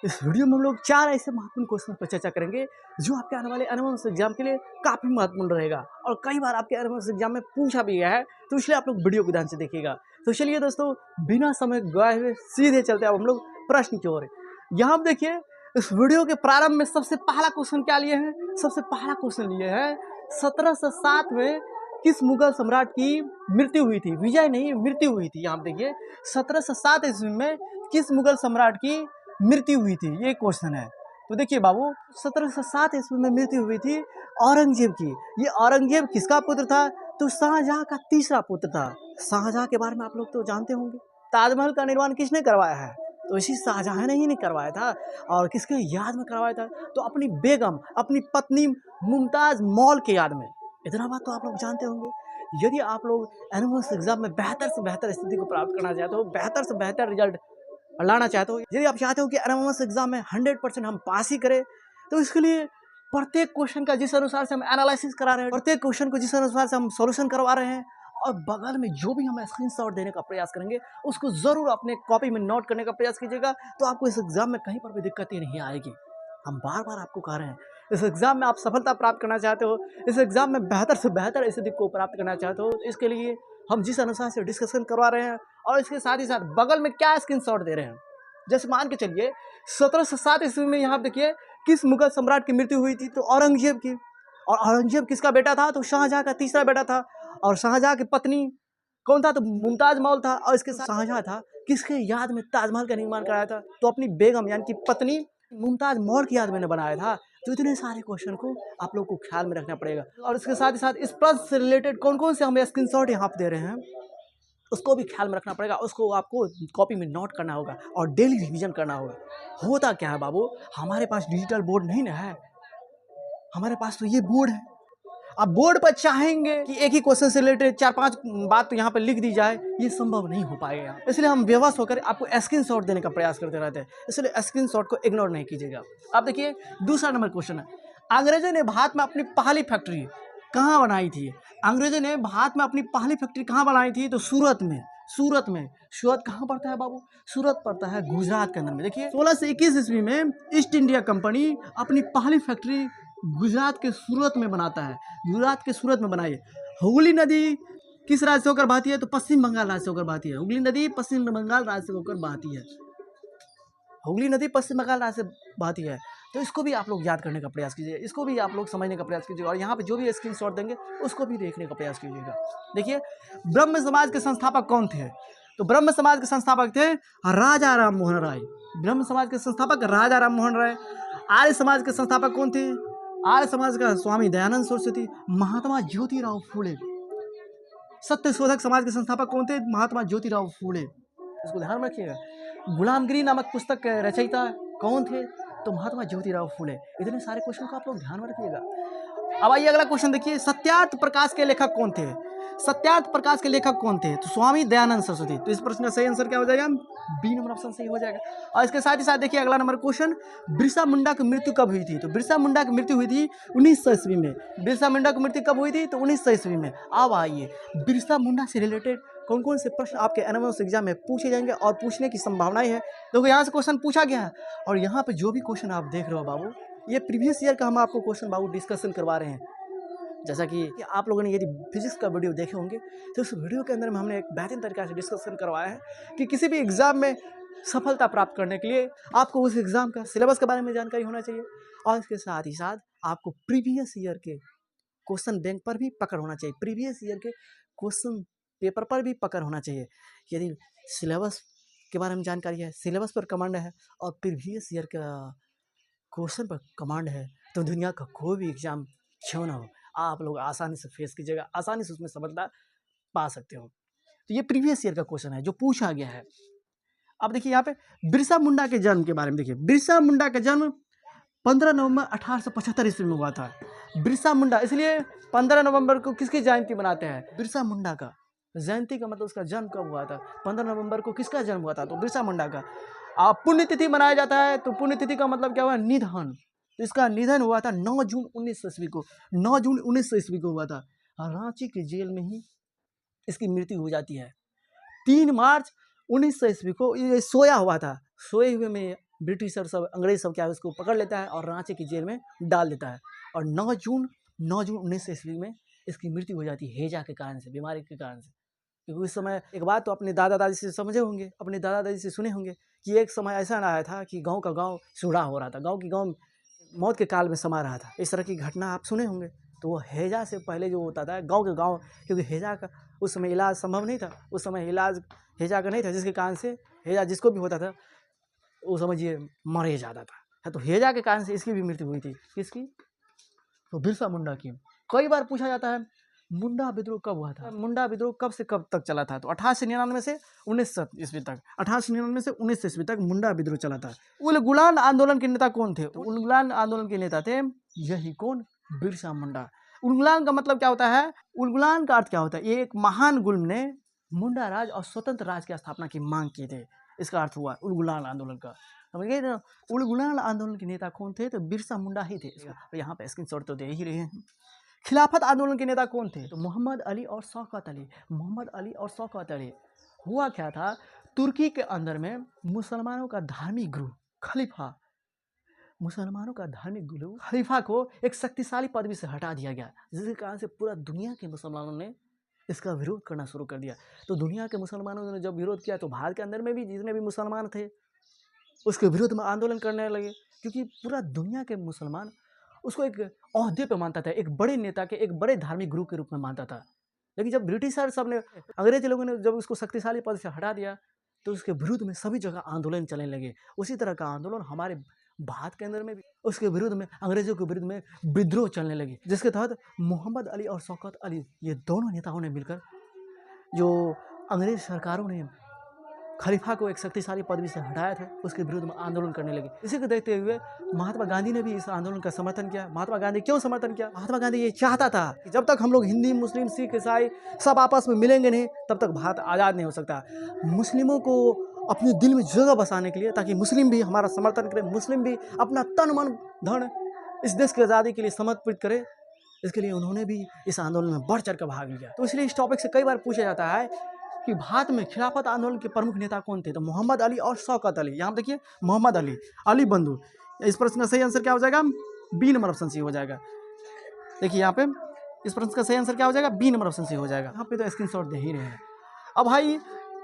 इस वीडियो में हम लोग 4 ऐसे महत्वपूर्ण क्वेश्चन पर चर्चा करेंगे जो आपके आने वाले एनिमल्स एग्जाम के लिए काफ़ी महत्वपूर्ण रहेगा और कई बार आपके एनिमल्स एग्जाम में पूछा भी गया है, तो इसलिए आप लोग वीडियो को ध्यान से देखिएगा। तो चलिए दोस्तों, बिना समय गवाए हुए सीधे चलते हैं अब हम लोग प्रश्न की ओर। यहाँ आप देखिए, इस वीडियो के प्रारंभ में सबसे पहला क्वेश्चन क्या लिए हैं? सबसे पहला क्वेश्चन लिए है 1707 में किस मुगल सम्राट की मृत्यु हुई थी? विजय नहीं, मृत्यु हुई थी। यहाँ देखिए 1707 ईस्वी में किस मुगल सम्राट की मृत्यु हुई थी, ये क्वेश्चन है। तो देखिए बाबू, 1707 ईस्वी में मृत्यु हुई थी औरंगजेब की। ये औरंगजेब किसका पुत्र था? तो शाहजहां का तीसरा पुत्र था। शाहजहां के बारे में आप लोग तो जानते होंगे। ताजमहल का निर्माण किसने करवाया है? तो इसी शाहजहां ने ही नहीं करवाया था। और किसके याद में करवाया था? तो अपनी बेगम, अपनी पत्नी मुमताज महल के याद में। इतना बात तो आप लोग जानते होंगे। यदि आप लोग एनिमल्स एग्जाम में बेहतर से बेहतर स्थिति को प्राप्त करना चाहते हो, बेहतर से बेहतर रिजल्ट लाना चाहते हो, यदि आप चाहते हो कि एनिमल्स एग्जाम में 100% हम पास ही करें, तो इसके लिए प्रत्येक क्वेश्चन का जिस अनुसार से हम एनालिसिस करा रहे हैं, प्रत्येक क्वेश्चन को जिस अनुसार से हम सॉल्यूशन करवा रहे हैं, और बगल में जो भी हम स्क्रीनशॉट देने का प्रयास करेंगे उसको जरूर अपने कॉपी में नोट करने का प्रयास कीजिएगा। तो आपको इस एग्जाम में कहीं पर भी दिक्कत ही नहीं आएगी। हम बार बार आपको कह रहे हैं, इस एग्जाम में आप सफलता प्राप्त करना चाहते हो, इस एग्जाम में बेहतर से बेहतर स्थिति को प्राप्त करना चाहते हो, इसके लिए हम जिस अनुसार से डिस्कशन करवा रहे हैं और इसके साथ ही साथ बगल में क्या स्क्रीनशॉट दे रहे हैं। जैसे मान के चलिए 1707 ईस्वी में यहाँ देखिए किस मुगल सम्राट की मृत्यु हुई थी? तो औरंगजेब की। और औरंगजेब किसका बेटा था? तो शाहजहां का तीसरा बेटा था। और शाहजहां की पत्नी कौन था? तो मुमताज महल था। और इसके साथ शाहजहां था किसके याद में ताजमहल का निर्माण कराया था? तो अपनी बेगम यानी कि पत्नी मुमताज महल की याद में बनाया था। तो इतने सारे क्वेश्चन को आप लोग को ख्याल में रखना पड़ेगा। और इसके साथ ही साथ इस प्रश्न से रिलेटेड कौन कौन से हम स्क्रीनशॉट यहाँ पे दे रहे हैं, उसको भी ख्याल में रखना पड़ेगा। उसको आपको कॉपी में नोट करना होगा और डेली रिवीजन करना होगा। होता क्या है बाबू, हमारे पास डिजिटल बोर्ड नहीं ना है, हमारे पास तो ये बोर्ड है। अब बोर्ड पर चाहेंगे कि एक ही क्वेश्चन से रिलेटेड 4-5 बात तो यहाँ पर लिख दी जाए, ये संभव नहीं हो पाएगा। इसलिए हम बेवस होकर आपको स्क्रीनशॉट देने का प्रयास करते रहते हैं, इसलिए स्क्रीनशॉट को इग्नोर नहीं कीजिएगा। अब देखिए दूसरा नंबर क्वेश्चन है, अंग्रेजों ने भारत में अपनी पहली फैक्ट्री कहाँ बनाई थी? अंग्रेजों ने भारत में अपनी पहली फैक्ट्री कहाँ बनाई थी? तो सूरत में। सूरत में। सूरत कहाँ पड़ता है बाबू? सूरत पड़ता है गुजरात के अंदर में। देखिए 16 से 21 ईस्वी में ईस्ट इंडिया कंपनी अपनी पहली फैक्ट्री गुजरात के सूरत में बनाता है। गुजरात के सूरत में बनाई है। हुगली नदी किस राज्य से होकर बहती है? तो पश्चिम बंगाल राज्य से होकर बहती है। हुगली नदी पश्चिम बंगाल राज्य से होकर बहती है। हुगली नदी पश्चिम बंगाल राज्य से बहती है। तो इसको भी आप लोग याद करने का प्रयास कीजिए, इसको भी आप लोग समझने का प्रयास कीजिए और यहाँ पे जो भी स्क्रीनशॉट देंगे उसको भी देखने का प्रयास कीजिएगा। देखिए ब्रह्म समाज के संस्थापक कौन थे? तो ब्रह्म समाज के संस्थापक थे राजा राम मोहन राय। ब्रह्म समाज के संस्थापक राजा राम मोहन राय। आर्य समाज के संस्थापक कौन थे? आर्य समाज का स्वामी दयानंद सरस्वती। महात्मा ज्योतिराव फूले। सत्य शोधक समाज के संस्थापक कौन थे? महात्मा ज्योतिराव फूले। इसको ध्यान में रखिएगा। गुलामगिरी नामक पुस्तक के रचयिता कौन थे? तो महात्मा ज्योतिराव फूले। इतने सारे क्वेश्चन को आप लोग ध्यान में रखिएगा। अब आइए अगला क्वेश्चन देखिए, सत्यार्थ प्रकाश के लेखक कौन थे? सत्यार्थ प्रकाश के लेखक कौन थे? तो स्वामी दयानंद सरस्वती। तो इस प्रश्न का सही आंसर क्या हो जाएगा? बी नंबर ऑप्शन सही हो जाएगा। और इसके साथ ही साथ देखिए अगला नंबर क्वेश्चन, बिरसा मुंडा की मृत्यु कब हुई थी? तो बिरसा मुंडा की मृत्यु हुई थी 1900 ईस्वी में। बिरसा मुंडा की मृत्यु कब हुई थी? तो 1900 ईस्वी में। अब आइए बिरसा मुंडा से रिलेटेड कौन कौन से प्रश्न आपके एनिमल्स एग्जाम में पूछे जाएंगे और पूछने की संभावनाएं हैं। देखो यहाँ से क्वेश्चन पूछा गया है और यहाँ पे जो भी क्वेश्चन आप देख रहे हो बाबू, ये प्रीवियस ईयर का हम आपको क्वेश्चन बाबू डिस्कशन करवा रहे हैं। जैसा कि आप लोगों ने यदि फिजिक्स का वीडियो देखे होंगे तो उस वीडियो के अंदर में हमने एक बेहतरीन तरीके से डिस्कशन करवाया है कि किसी भी एग्जाम में सफलता प्राप्त करने के लिए आपको उस एग्जाम का सिलेबस के बारे में जानकारी होना चाहिए और इसके साथ ही साथ आपको प्रीवियस ईयर के क्वेश्चन बैंक पर भी पकड़ होना चाहिए, प्रीवियस ईयर के क्वेश्चन पेपर पर भी पकड़ होना चाहिए। यदि सिलेबस के बारे में जानकारी है, सिलेबस पर कमांड है और प्रीवियस ईयर का क्वेश्चन पर कमांड है, तो दुनिया का कोई भी एग्जाम क्यों ना हो, आप लोग आसानी से फेस कीजिएगा, आसानी से उसमें सफलता पा सकते हो। तो ये प्रीवियस ईयर का क्वेश्चन है जो पूछा गया है। अब देखिए यहाँ पे बिरसा मुंडा के जन्म के बारे में देखिए। बिरसा मुंडा का जन्म 15 नवंबर 1875 ईस्वी में हुआ था। बिरसा मुंडा, इसलिए 15 नवंबर को किसकी जयंती मनाते हैं? बिरसा मुंडा का। जयंती का मतलब उसका जन्म कब हुआ था? 15 नवंबर को किसका जन्म हुआ था? तो बिरसा मुंडा का। पुण्यतिथि मनाया जाता है, तो पुण्यतिथि का मतलब क्या हुआ? निधन। तो इसका निधन हुआ था 9 जून 1900 ईस्वी को। 9 जून 1900 ईस्वी को हुआ था। रांची के जेल में ही इसकी मृत्यु हो जाती है। 3 मार्च 1900 ईस्वी को ये सोया हुआ था, सोए हुए में ब्रिटिशर सब अंग्रेज सब क्या है उसको पकड़ लेता है और रांची की जेल में डाल देता है। और 9 जून 1900 ईस्वी में इसकी मृत्यु हो जाती है हैजा के कारण से, बीमारी के कारण से। क्योंकि उस समय एक बात तो अपने दादा दादी से समझे होंगे, अपने दादा दादी से सुने होंगे कि एक समय ऐसा आया था कि गांव का गांव सूढ़ा हो रहा था, गांव की गांव मौत के काल में समा रहा था। इस तरह की घटना आप सुने होंगे। तो वो हैजा से पहले जो होता था गांव के गांव, क्योंकि हैजा का उस समय इलाज संभव नहीं था, उस समय इलाज हैजा का नहीं था, जिसके कारण से हैजा जिसको भी होता था वो समझिए मर ही जाता था। तो हैजा के कारण से इसकी भी मृत्यु हुई थी। किसकी? तो बिरसा मुंडा की। कई बार पूछा जाता है मुंडा विद्रोह कब हुआ था, मुंडा विद्रोह कब से कब तक चला था? तो 1899 से 1900 ईस्वी तक, 1899 से 1900 ईस्वी तक मुंडा विद्रोह चला था। उलगुलान आंदोलन के नेता कौन थे? तो उलगुलान आंदोलन के नेता थे यही कौन? बिरसा मुंडा। उलगुलान का मतलब क्या होता है? उलगुलान का अर्थ क्या होता है? ये एक महान गुल्म ने मुंडा राज और स्वतंत्र राज की स्थापना की मांग की थी, इसका अर्थ हुआ उलगुलान आंदोलन का। समझ गए ना? उलगुलान आंदोलन के नेता कौन थे? तो बिरसा मुंडा ही थे। यहाँ पे स्क्रीनशॉट तो दे ही रहे हैं। खिलाफत आंदोलन के नेता कौन थे? तो मोहम्मद अली और शौकत अली। मोहम्मद अली और शौकत अली। हुआ क्या था, तुर्की के अंदर में मुसलमानों का धार्मिक गुरु खलीफा, मुसलमानों का धार्मिक गुरु खलीफा को एक शक्तिशाली पदवी से हटा दिया गया, जिसके कारण से पूरा दुनिया के मुसलमानों ने इसका विरोध करना शुरू कर दिया। तो दुनिया के मुसलमानों ने जब विरोध किया तो भारत के अंदर में भी जितने भी मुसलमान थे उसके विरोध में आंदोलन करने लगे, क्योंकि पूरा दुनिया के मुसलमान उसको एक ओहदे पे मानता था, एक बड़े नेता के, एक बड़े धार्मिक गुरु के रूप में मानता था। लेकिन जब ब्रिटिशर सब ने, अंग्रेज लोगों ने जब उसको शक्तिशाली पद से हटा दिया तो उसके विरुद्ध में सभी जगह आंदोलन चलने लगे। उसी तरह का आंदोलन हमारे भारत के अंदर में भी उसके विरुद्ध में, अंग्रेजों के विरुद्ध में विद्रोह चलने लगे, जिसके तहत मोहम्मद अली और शौकत अली ये दोनों नेताओं ने मिलकर, जो अंग्रेज सरकारों ने खलीफा को एक शक्तिशाली पदवी से हटाया था, उसके विरुद्ध में आंदोलन करने लगे। इसी को देखते हुए महात्मा गांधी ने भी इस आंदोलन का समर्थन किया। महात्मा गांधी क्यों समर्थन किया? महात्मा गांधी ये चाहता था कि जब तक हम लोग हिंदी, मुस्लिम, सिख, ईसाई सब आपस में मिलेंगे नहीं, तब तक भारत आज़ाद नहीं हो सकता। मुस्लिमों को अपने दिल में जगह बसाने के लिए, ताकि मुस्लिम भी हमारा समर्थन करें, मुस्लिम भी अपना तन मन धन इस देश की आज़ादी के लिए समर्पित करें, इसके लिए उन्होंने भी इस आंदोलन में बढ़ चढ़ कर भाग लिया। तो इसलिए इस टॉपिक से कई बार पूछा जाता है कि भारत में खिलाफत आंदोलन के प्रमुख नेता कौन थे? तो मोहम्मद अली और शौकत अली। यहाँ देखिए मोहम्मद अली, अली बंधु। इस प्रश्न का सही आंसर क्या हो जाएगा? बी नंबर ऑप्शन सी हो जाएगा। देखिए यहाँ पे इस प्रश्न का सही आंसर क्या हो जाएगा? बी नंबर ऑप्शन सी हो जाएगा। यहाँ पे तो स्क्रीनशॉट दे ही रहे हैं। अब भाई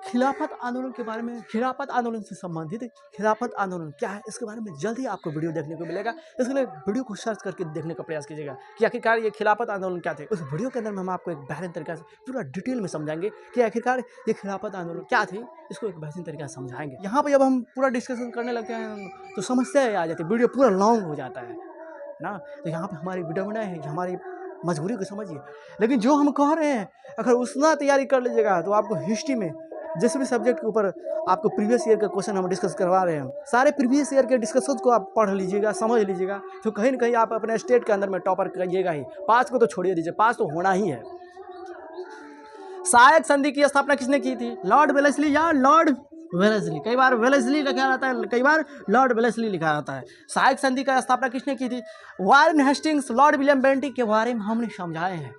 खिलाफत आंदोलन के बारे में, खिलाफत आंदोलन से संबंधित खिलाफत आंदोलन क्या है, इसके बारे में जल्द ही आपको वीडियो देखने को मिलेगा। इसके लिए वीडियो को सर्च करके देखने का प्रयास कीजिएगा कि आखिरकार ये खिलाफत आंदोलन क्या थे। उस वीडियो के अंदर में हम आपको एक बेहतरीन तरीके से पूरा डिटेल में समझाएंगे कि आखिरकार ये खिलाफत आंदोलन क्या थी, इसको एक बेहतरीन तरीके से समझाएंगे। यहाँ पर जब हम पूरा डिस्कशन करने लगते हैं तो समस्या आ जाती है, वीडियो पूरा लॉन्ग हो जाता है ना। तो यहाँ पर हमारी वीडियो बनाए हैं, हमारी मजबूरी को समझिए। लेकिन जो हम कह रहे हैं, अगर उतना तैयारी कर लीजिएगा तो आपको हिस्ट्री में जिस भी सब्जेक्ट के ऊपर आपको प्रीवियस ईयर का क्वेश्चन हम डिस्कस करवा रहे हैं, सारे प्रीवियस ईयर के डिस्कशन को आप पढ़ लीजिएगा, समझ लीजिएगा, तो कहीं ना कहीं आप अपने स्टेट के अंदर में टॉपर करिएगा ही। पास को तो छोड़िए दीजिए, पास तो होना ही है। सहायक संधि की स्थापना किसने की थी? लॉर्ड वेलेस्ली या लॉर्ड वेलेस्ली। कई बार वेलेस्ली लिखा रहता है, कई बार लॉर्ड वेलेस्ली लिखा रहता है। सहायक संधि का स्थापना किसने की थी? Warren Hastings, Lord William Bentinck के बारे में हमने समझाए हैं।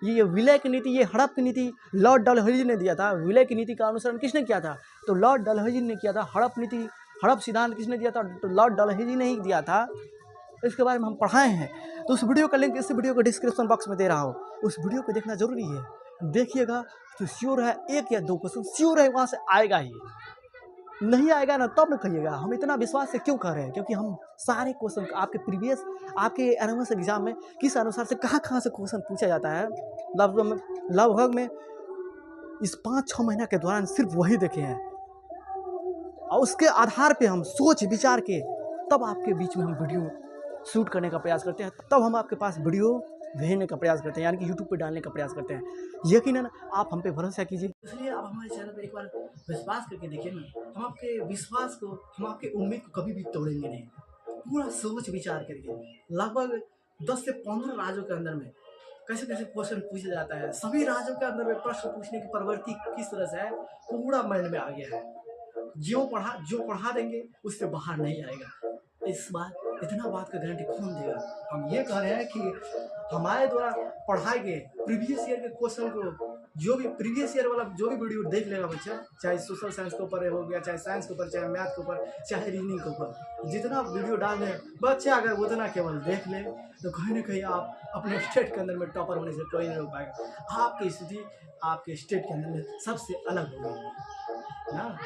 ये विलय की नीति, ये हड़प की नीति लॉर्ड डलहौजी ने दिया था। विलय की नीति का अनुसरण किसने किया था? तो लॉर्ड डलहौजी ने किया था। हड़प नीति, हड़प सिद्धांत किसने दिया था? तो लॉर्ड डलहौजी ने ही दिया था। इसके बारे में हम पढ़ाए हैं। तो उस वीडियो का लिंक इस वीडियो के डिस्क्रिप्शन बॉक्स में दे रहा हूँ, उस वीडियो को देखना जरूरी है। देखिएगा तो श्योर है एक या दो क्वेश्चन श्योर है वहाँ से आएगा ही। नहीं आएगा ना तब न कहिएगा। हम इतना विश्वास से क्यों कर रहे हैं? क्योंकि हम सारे क्वेश्चन आपके प्रीवियस, आपके एनएमएस एग्जाम में किस अनुसार से कहाँ से क्वेश्चन पूछा जाता है, लगभग में इस 5-6 महीना के दौरान सिर्फ वही देखे हैं। और उसके आधार पे हम सोच विचार के तब आपके बीच में हम वीडियो शूट करने का प्रयास करते हैं, तब हम आपके पास वीडियो भेजने का प्रयास करते हैं, यानी कि यूट्यूब पे डालने का प्रयास करते हैं। यकीनन आप हम पे भरोसा कीजिए। इसलिए आप हमारे चैनल पे एक बार विश्वास करके देखिए ना। हम आपके विश्वास को, हम आपके उम्मीद को कभी भी तोड़ेंगे नहीं। पूरा सोच विचार करके लगभग 10 से 15 राज्यों के अंदर में कैसे कैसे क्वेश्चन पूछा जाता है, सभी राज्यों के अंदर में प्रश्न पूछने की प्रवृत्ति किस तरह से है पूरा माइंड में आ गया है। जो पढ़ा देंगे उससे बाहर नहीं आएगा। इस बात, इतना बात का गारंटी कौन देगा? हम ये कह रहे हैं कि हमारे द्वारा पढ़ाए गए प्रीवियस ईयर के क्वेश्चन को जो भी प्रीवियस ईयर वाला जो भी वीडियो देख लेगा बच्चा, चाहे सोशल साइंस के ऊपर हो गया, चाहे साइंस के ऊपर, चाहे मैथ के ऊपर, चाहे रीजनिंग के ऊपर, जितना वीडियो डाल रहे हैं बच्चा अगर उतना केवल देख ले तो कहीं ना कहीं आप अपने स्टेट के अंदर में टॉपर होने से कोई नहीं रोक पाएगा। आपकी स्थिति आपके स्टेट के अंदर में सबसे अलग होगी ना।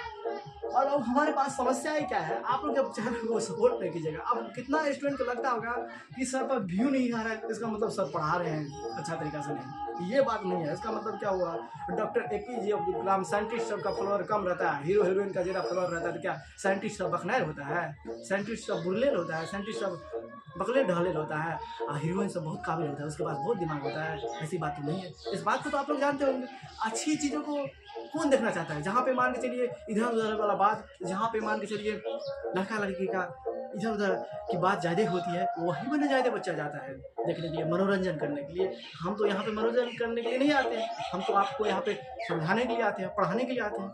और अब हमारे पास समस्या ही क्या है, आप लोग जब चैनल को सपोर्ट नहीं कीजिएगा, अब कितना स्टूडेंट को लगता होगा कि सर पर व्यू नहीं आ रहा है, इसका मतलब सर पढ़ा रहे हैं अच्छा तरीका से नहीं। ये बात नहीं है। इसका मतलब क्या हुआ, doctor APJ Abdul Kalam scientist सबका फॉलोअर कम रहता है, हीरो हीरोइन का ज़्यादा फॉलोअर रहता है, तो क्या साइंटिस्ट सब बखनैर होता है, साइंटिस्ट सब बुरलेल होता है, साइंटिस्ट सब बकले ढालेल होता है, और हीरोइन सब बहुत काबिल होता है, उसके पास बहुत दिमाग होता है। ऐसी बात तो नहीं है। इस बात को तो आप लोग जानते होंगे। अच्छी चीज़ों को कौन देखना चाहता है? जहाँ पे मान के चलिए इधर उधर वाला बात, जहाँ पे मान के चलिए लड़का लड़की का इधर उधर की बात ज़्यादा होती है, वही बने ज़्यादा बच्चा जाता है देखने के लिए, मनोरंजन करने के लिए। हम तो यहाँ पे मनोरंजन करने के लिए नहीं आते हैं, हम तो आपको यहाँ पे समझाने के लिए आते हैं, पढ़ाने के लिए आते हैं।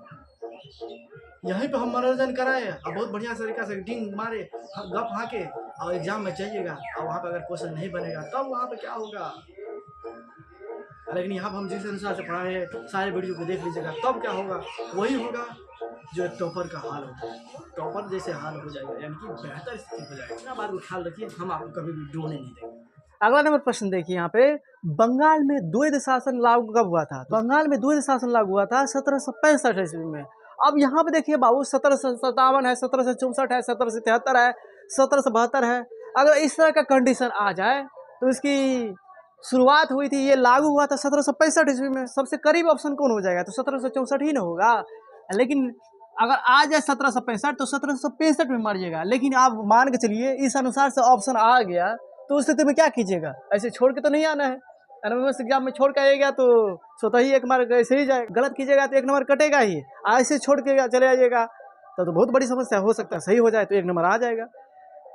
यहीं पे हम मनोरंजन कराए और बहुत बढ़िया तरीका से डिंग मारे, गप हाँके, और एग्जाम में जाइएगा और वहाँ पे अगर क्वेश्चन नहीं बनेगा तब वहाँ पे क्या होगा। लेकिन यहाँ पर हम जिस अनुसार से पढ़ाए हैं सारे वीडियो को देख लीजिएगा, तब क्या होगा, वही होगा जो टॉपर का हाल होता है। टॉपर जैसे हाल हो जाएगा, यानी कि बेहतर स्थिति हो जाएगा। इतना बात को ख्याल रखिए, हम आपको कभी भी डूबने नहीं देंगे। अगला नंबर प्रश्न देखिए यहाँ पे, बंगाल में द्वैध शासन लागू कब हुआ था? बंगाल में द्वैध शासन लागू हुआ था 1765 ईस्वी में। अब यहाँ पे देखिए बाबू, 1757 है, 1764 है, 1773 है, 1772 है। अगर इस तरह का कंडीशन आ जाए तो इसकी शुरुआत हुई थी, ये लागू हुआ था 1765 ईस्वी में। सबसे करीब ऑप्शन कौन हो जाएगा? तो 1764 ही ना होगा। लेकिन अगर आ जाए 1765 तो 1765 में मर जाएगा। लेकिन आप मान के चलिए इस अनुसार से ऑप्शन आ गया तो उस स्थिति में क्या कीजिएगा? ऐसे छोड़ के तो नहीं आना है। एनएमएस एग्जाम में छोड़ के आइएगा तो स्वतः ही एक मार्क ऐसे ही जाए, गलत कीजिएगा तो एक नंबर कटेगा ही। ऐसे छोड़ के चले आइएगा तो बहुत बड़ी समस्या हो सकता है, सही हो जाए तो एक नंबर आ जाएगा।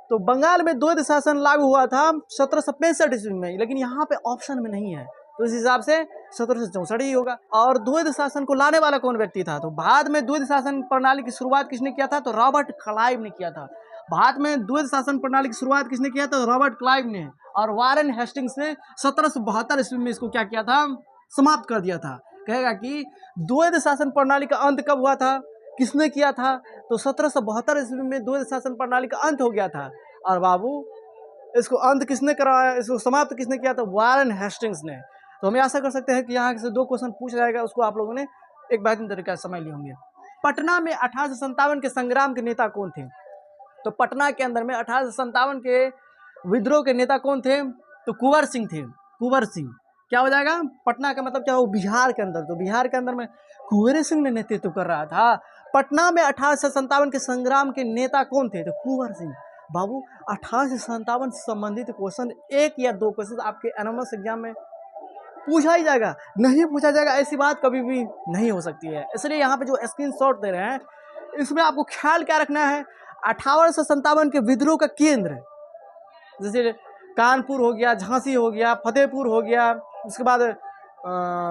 तो बंगाल में द्वैध शासन लागू हुआ था 1765 ईस्वी में, लेकिन यहाँ पे ऑप्शन में नहीं है, तो इस हिसाब से 1764 ही होगा। और द्वैध शासन को लाने वाला कौन व्यक्ति था? तो बाद में द्वैध शासन प्रणाली की शुरुआत किसने किया था? तो रॉबर्ट क्लाइव ने किया था। बाद में द्वैध शासन प्रणाली की शुरुआत किसने किया? तो रॉबर्ट क्लाइव ने। और वारेन हेस्टिंग्स ने 1772 ईस्वी में इसको क्या किया था? समाप्त कर दिया था। कहेगा कि द्वैध शासन प्रणाली का अंत कब हुआ था, किसने किया था? तो 1772 ईस्वी में द्वैध शासन प्रणाली का अंत हो गया था। और बाबू इसको अंत किसने कराया, इसको समाप्त किसने किया? तो वारेन हेस्टिंग्स ने। तो हमें आशा कर सकते हैं कि यहाँ से 2 क्वेश्चन पूछ जाएगा, उसको आप लोगों ने एक बेहतरीन तरीके से समझ लिए होंगे। पटना में 1857 के संग्राम के नेता कौन थे? तो पटना के अंदर में 1857 के विद्रोह के नेता कौन थे? तो कुंवर सिंह थे। कुंवर सिंह क्या हो जाएगा? पटना का मतलब क्या हो? बिहार के अंदर। तो बिहार के अंदर में कुंवर सिंह ने नेतृत्व कर रहा था। पटना में 1857 के संग्राम के नेता कौन थे? तो कुंवर सिंह। बाबू 1857 से संबंधित क्वेश्चन 1 या 2 क्वेश्चन आपके एनएमएस एग्जाम में पूछा ही जाएगा, नहीं पूछा जाएगा ऐसी बात कभी भी नहीं हो सकती है। इसलिए यहाँ पे जो स्क्रीनशॉट दे रहे हैं इसमें आपको ख्याल क्या रखना है, 1857 के विद्रोह का केंद्र, जैसे कानपुर हो गया, झांसी हो गया, फतेहपुर हो गया, उसके बाद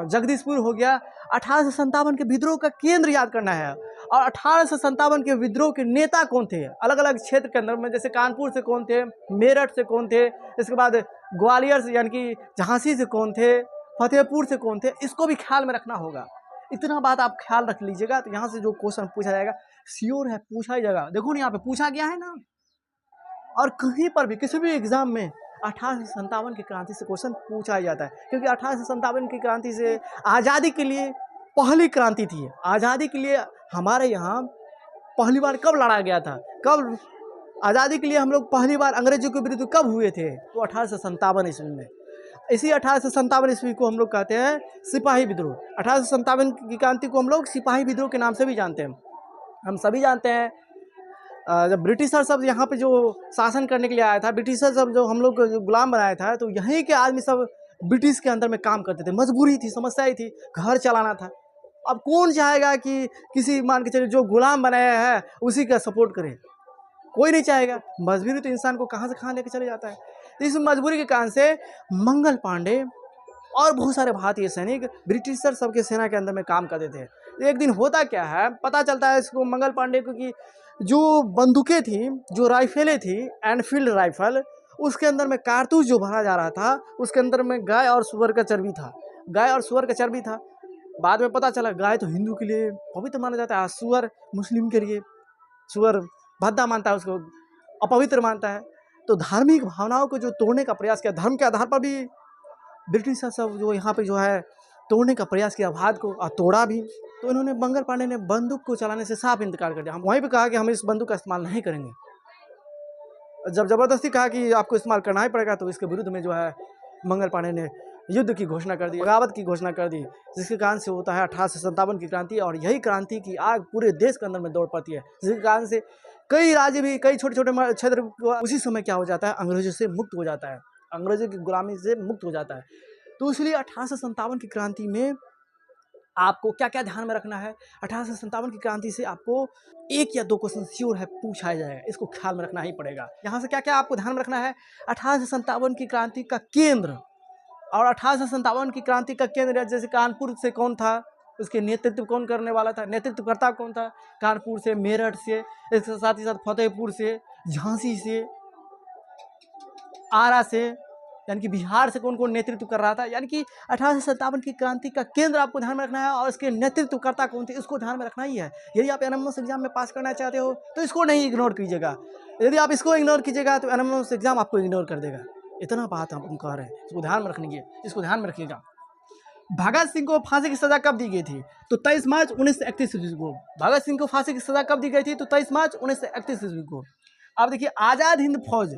जगदीशपुर हो गया। 1857 के विद्रोह का केंद्र याद करना है। और 1857 के विद्रोह के नेता कौन थे अलग अलग क्षेत्र के अंदर में, जैसे कानपुर से कौन थे, मेरठ से कौन थे, इसके बाद ग्वालियर से यानी कि झांसी से कौन थे, फतेहपुर से कौन थे, इसको भी ख्याल में रखना होगा। इतना बात आप ख्याल रख लीजिएगा तो यहाँ से जो क्वेश्चन पूछा जाएगा श्योर है पूछा ही जाएगा। देखो ना यहाँ पे पूछा गया है ना, और कहीं पर भी किसी भी एग्जाम में 1857 की क्रांति से क्वेश्चन पूछा ही जाता है, क्योंकि 1857 की क्रांति से आज़ादी के लिए पहली क्रांति थी। आज़ादी के लिए हमारे यहाँ पहली बार कब लड़ा गया था, कब आज़ादी के लिए हम लोग पहली बार अंग्रेजों के विरुद्ध कब हुए थे? तो 1857 ईस्वी में। इसी 1857 ईस्वी को हम लोग कहते हैं सिपाही विद्रोह। 1857 की क्रांति को हम लोग सिपाही विद्रोह के नाम से भी जानते हैं। हम सभी जानते हैं जब ब्रिटिशर सब यहाँ पे जो शासन करने के लिए आया था, ब्रिटिशर सब जो हम लोग को जो गुलाम बनाया था, तो यहीं के आदमी सब ब्रिटिश के अंदर में काम करते थे। मजबूरी थी, समस्या ही थी, घर चलाना था। अब कौन चाहेगा कि किसी मान के चलिए जो गुलाम बनाया है उसी का सपोर्ट करे? कोई नहीं चाहेगा। मजबूरी तो इंसान को कहाँ से कहाँ लेके चले जाता है। तो इस मजबूरी के कारण से मंगल पांडे और बहुत सारे भारतीय सैनिक ब्रिटिशर सबके सेना के अंदर में काम करते थे। एक दिन होता क्या है, पता चलता है इसको मंगल पांडे को कि जो बंदूकें थी, जो राइफलें थी, एनफील्ड राइफल, उसके अंदर में कारतूस जो भरा जा रहा था, उसके अंदर में गाय और सुअर का चर्बी था। गाय और सुअर का चर्बी था। बाद में पता चला गाय तो हिंदू के लिए पवित्र माना जाता है, सुअर मुस्लिम के लिए, सुअर भद्दा मानता है, उसको अपवित्र मानता है। तो धार्मिक भावनाओं को जो तोड़ने का प्रयास किया, धर्म के आधार पर भी ब्रिटिश सब जो यहाँ पे जो है तोड़ने का प्रयास किया भारत को, और तोड़ा भी। तो इन्होंने मंगल पांडे ने बंदूक को चलाने से साफ इनकार कर दिया। हम वहीं पे कहा कि हम इस बंदूक का इस्तेमाल नहीं करेंगे। जब ज़बरदस्ती कहा कि आपको इस्तेमाल करना ही पड़ेगा, तो इसके विरुद्ध में जो है मंगल पांडे ने युद्ध की घोषणा कर दी, बगावत की घोषणा कर दी, जिसके कारण से होता है 1857 की क्रांति। और यही क्रांति की आग पूरे देश के अंदर में दौड़ पड़ती है, जिसके कारण से कई राज्य भी, कई छोटे छोटे क्षेत्र उसी समय क्या हो जाता है, अंग्रेजों से मुक्त हो जाता है, अंग्रेजों की गुलामी से मुक्त हो जाता है। तो इसलिए 1857 की क्रांति में आपको क्या क्या ध्यान में रखना है। 1857 की क्रांति से आपको 1 या 2 क्वेश्चन श्योर है पूछा जाएगा, इसको ख्याल में रखना ही पड़ेगा। यहाँ से क्या क्या आपको ध्यान में रखना है। 1857 की क्रांति का केंद्र, और 1857 की क्रांति का केंद्र जैसे कानपुर से कौन था, उसके नेतृत्व कौन करने वाला था, नेतृत्वकर्ता कौन था, कानपुर से, मेरठ से, इसके साथ ही साथ फतेहपुर से, झांसी से, आरा से, यानी कि बिहार से कौन कौन नेतृत्व कर रहा था। यानी कि 1857 की क्रांति का केंद्र आपको ध्यान में रखना है, और इसके नेतृत्वकर्ता कौन थे इसको ध्यान में रखना ही है। यदि आप एनएमएस एग्जाम में पास करना चाहते हो तो इसको नहीं इग्नोर कीजिएगा। यदि आप इसको इग्नोर कीजिएगा तो एनएमएस एग्जाम आपको इग्नोर कर देगा। इतना बात हम कह रहे हैं, इसको ध्यान में रखिए, इसको ध्यान में रखिएगा। भगत सिंह को फांसी की सजा कब दी गई थी, तो 23 मार्च 1931 ईस्वी को। भगत सिंह को फांसी की सजा कब दी गई थी, तो 23 मार्च 1931 ईस्वी को। अब देखिए, आज़ाद हिंद फौज,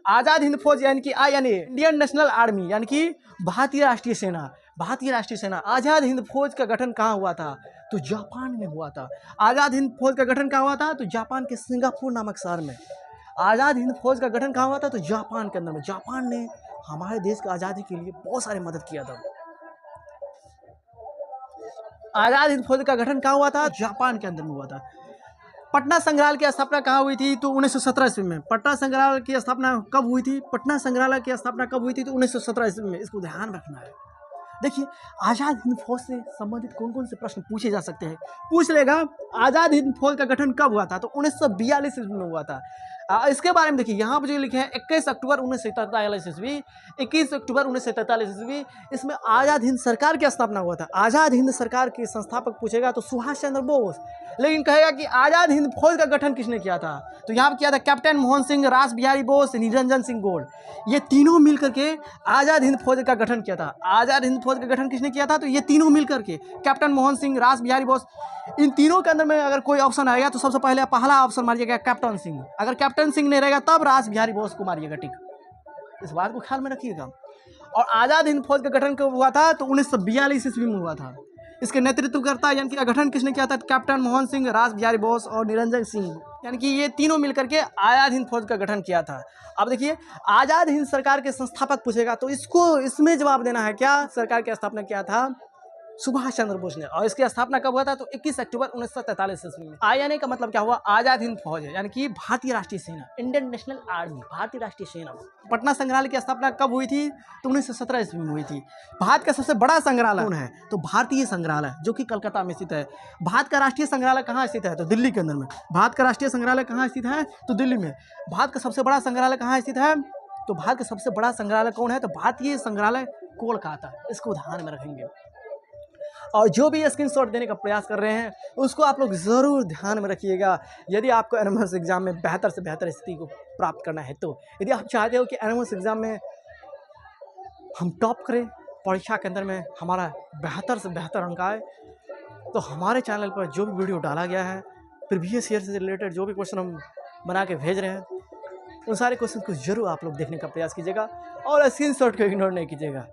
आज़ाद हिंद फौज यानी कि INA, इंडियन नेशनल आर्मी, यानी कि भारतीय राष्ट्रीय सेना, भारतीय राष्ट्रीय सेना। आज़ाद हिंद फौज का गठन कहाँ हुआ था, तो जापान में हुआ था। आज़ाद हिंद फौज का गठन कहाँ हुआ था, तो जापान के सिंगापुर नामक शहर में। आज़ाद हिंद फौज का गठन कहाँ हुआ था, तो जापान के अंदर में। जापान ने हमारे देश की आज़ादी के लिए बहुत सारी मदद किया था। आज़ाद हिंद फौज का गठन कहाँ हुआ था, जापान के अंदर में हुआ था। पटना संग्रहालय की स्थापना कहाँ हुई थी, तो 1917 ईस्वी में। पटना संग्रहालय की स्थापना कब हुई थी, पटना संग्रहालय की स्थापना कब हुई थी, तो 1917 ईस्वी में। इसको ध्यान रखना है। देखिए, आज़ाद हिंद फौज से संबंधित कौन कौन से प्रश्न पूछे जा सकते हैं, पूछ लेगा। आज़ाद हिंद फौज का गठन कब हुआ था, तो 1942 ईस्वी में हुआ था। इसके बारे में देखिए, यहाँ पर जो लिखे हैं 21 अक्टूबर 1943 ईस्वी, 21 अक्टूबर 1943 ईस्वी। इसमें आज़ाद हिंद सरकार की स्थापना हुआ था। आज़ाद हिंद सरकार के संस्थापक पूछेगा तो सुभाष चंद्र बोस, लेकिन कहेगा कि आज़ाद हिंद फौज का गठन किसने किया था, तो यहाँ पर किया था कैप्टन मोहन सिंह, रास बिहारी बोस, निरंजन सिंह गौड़। ये तीनों मिलकर के आज़ाद हिंद फौज का गठन किया था। आज़ाद हिंद फौज का गठन किसने किया था, तो ये तीनों मिलकर के, कैप्टन मोहन सिंह, रास बिहारी बोस। इन तीनों के अंदर में अगर कोई ऑप्शन आएगा तो सबसे पहले पहला ऑप्शन मारिएगा कैप्टन सिंह। अगर कैप्टन सिंह नहीं रहेगा तब रास बिहारी बोस को मारिएगा, ठीक। इस बात को ख्याल में रखिएगा। और आज़ाद हिंद फौज का गठन कब हुआ था, तो 1942 ईस्वी में हुआ था। इसके नेतृत्वकर्ता यानी कि गठन किसने किया था, कैप्टन मोहन सिंह, रास बिहारी बोस और निरंजन सिंह, यानी कि ये तीनों मिलकर के आज़ाद हिंद फौज का गठन किया था। अब देखिए, आज़ाद हिंद सरकार के संस्थापक पूछेगा तो इसको, इसमें जवाब देना है क्या, सरकार की स्थापना किया था सुभाष चंद्र बोस ने। और इसकी स्थापना कब हुआ था, तो 21 अक्टूबर 1943 ईस्वी में। INA का मतलब क्या हुआ, आज़ाद हिंद फौज है, यानी कि भारतीय राष्ट्रीय सेना, इंडियन नेशनल आर्मी, भारतीय राष्ट्रीय सेना। पटना संग्रहालय की स्थापना कब हुई थी, तो 1917 ईस्वी में हुई थी। भारत का सबसे बड़ा संग्रहालय कौन है, तो भारतीय संग्रहालय, जो कि कलकत्ता में स्थित है। भारत का राष्ट्रीय संग्रहालय कहाँ स्थित है, तो दिल्ली के अंदर में। भारत का राष्ट्रीय संग्रहालय कहाँ स्थित है, तो दिल्ली में। भारत का सबसे बड़ा संग्रहालय कहाँ स्थित है, तो भारत का सबसे बड़ा संग्रहालय कौन है, तो भारतीय संग्रहालय कोलकाता। इसको ध्यान में रखेंगे। और जो भी स्क्रीनशॉट देने का प्रयास कर रहे हैं उसको आप लोग ज़रूर ध्यान में रखिएगा। यदि आपको एनएमएस एग्ज़ाम में बेहतर से बेहतर स्थिति को प्राप्त करना है, तो यदि आप चाहते हो कि एनएमएस एग्ज़ाम में हम टॉप करें, परीक्षा के अंदर में हमारा बेहतर से बेहतर अंक आए, तो हमारे चैनल पर जो भी वीडियो डाला गया है, प्रीवियस ईयर से रिलेटेड जो भी क्वेश्चन हम बना के भेज रहे हैं, उन सारे क्वेश्चन को जरूर आप लोग देखने का प्रयास कीजिएगा और स्क्रीनशॉट को इग्नोर नहीं कीजिएगा।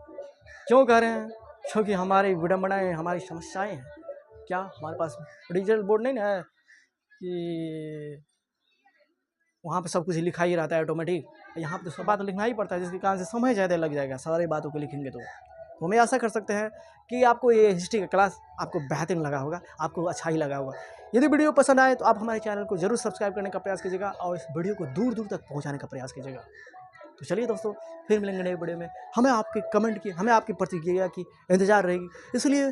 क्यों कह रहे हैं, क्योंकि हमारी विडम्बनाएँ, हमारी समस्याएं हैं। क्या हमारे पास डिजिटल बोर्ड नहीं ना है कि वहाँ पे सब कुछ लिखा ही रहता है ऑटोमेटिक। यहाँ पे तो सब बात लिखना ही पड़ता है, जिसके कारण से समय ज़्यादा लग जाएगा सारी बातों को लिखेंगे। तो हमें आशा कर सकते हैं कि आपको ये हिस्ट्री का क्लास आपको बेहतरीन लगा होगा, आपको अच्छा ही लगा होगा। यदि वीडियो पसंद आए तो आप हमारे चैनल को जरूर सब्सक्राइब करने का प्रयास कीजिएगा और इस वीडियो को दूर दूर तक पहुँचाने का प्रयास कीजिएगा। तो चलिए दोस्तों, फिर मिलेंगे नए वीडियो में। हमें आपके कमेंट की, हमें आपकी प्रतिक्रिया की इंतजार रहेगी, इसलिए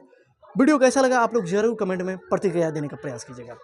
वीडियो कैसा लगा आप लोग ज़रूर कमेंट में प्रतिक्रिया देने का प्रयास कीजिएगा।